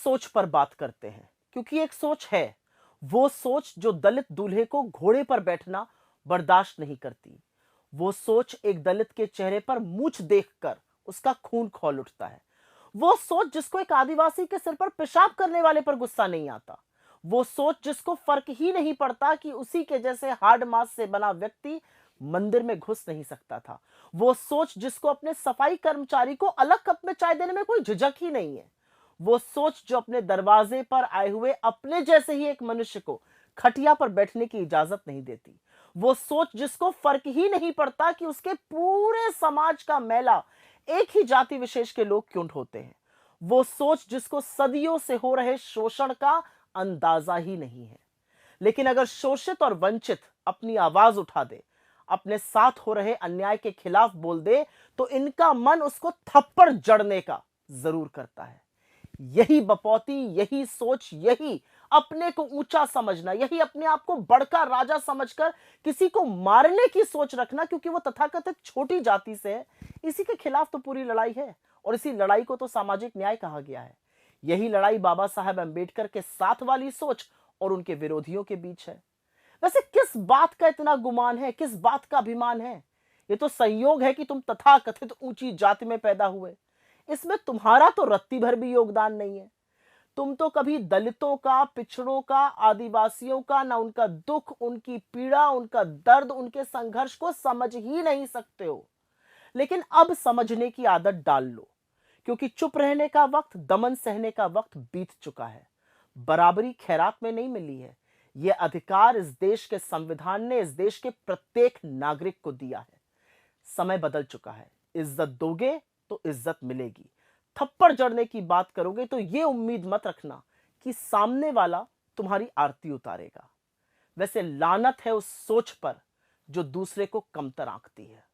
सोच पर बात करते हैं, क्योंकि एक सोच है, वो सोच जो दलित दूल्हे को घोड़े पर बैठना बर्दाश्त नहीं करती। वो सोच एक दलित के चेहरे पर मूंछ देखकर उसका खून खौल उठता है। वो सोच जिसको एक आदिवासी के सिर पर पेशाब करने वाले पर गुस्सा नहीं आता। वो सोच जिसको फर्क ही नहीं पड़ता कि उसी के जैसे हार्ड मांस से बना व्यक्ति मंदिर में घुस नहीं सकता था। वो सोच जिसको अपने सफाई कर्मचारी को अलग कप में चाय देने में कोई झिझक ही नहीं है। वो सोच जो अपने दरवाजे पर आए हुए अपने जैसे ही एक मनुष्य को खटिया पर बैठने की इजाजत नहीं देती। वो सोच जिसको फर्क ही नहीं पड़ता कि उसके पूरे समाज का मैला एक ही जाति विशेष के लोग क्यों ढोते हैं। वो सोच जिसको सदियों से हो रहे शोषण का अंदाजा ही नहीं है। लेकिन अगर शोषित और वंचित अपनी आवाज उठा दे, अपने साथ हो रहे अन्याय के खिलाफ बोल दे, तो इनका मन उसको थप्पड़ जड़ने का जरूर करता है। यही बपौती, यही सोच, यही अपने को ऊंचा समझना, यही अपने आप को बड़का राजा समझकर किसी को मारने की सोच रखना क्योंकि वो तथाकथित छोटी जाति से है, इसी के खिलाफ तो पूरी लड़ाई है। और इसी लड़ाई को तो सामाजिक न्याय कहा गया है। यही लड़ाई बाबा साहब अंबेडकर के साथ वाली सोच और उनके विरोधियों के बीच है। वैसे किस बात का इतना गुमान है, किस बात का अभिमान है? ये तो संयोग है कि तुम तथाकथित ऊंची जाति में पैदा हुए। इसमें तुम्हारा तो रत्ती भर भी योगदान नहीं है। तुम तो कभी दलितों का, पिछड़ों का, आदिवासियों का ना उनका दुख, उनकी पीड़ा, उनका दर्द, उनके संघर्ष को समझ ही नहीं सकते हो। लेकिन अब समझने की आदत डाल लो, क्योंकि चुप रहने का वक्त, दमन सहने का वक्त बीत चुका है। बराबरी खैरात में नहीं मिली है। यह अधिकार इस देश के संविधान ने इस देश के प्रत्येक नागरिक को दिया है। समय बदल चुका है। इज्जत दोगे तो इज्जत मिलेगी। थप्पड़ जड़ने की बात करोगे तो यह उम्मीद मत रखना कि सामने वाला तुम्हारी आरती उतारेगा। वैसे लानत है उस सोच पर जो दूसरे को कमतर आंकती है।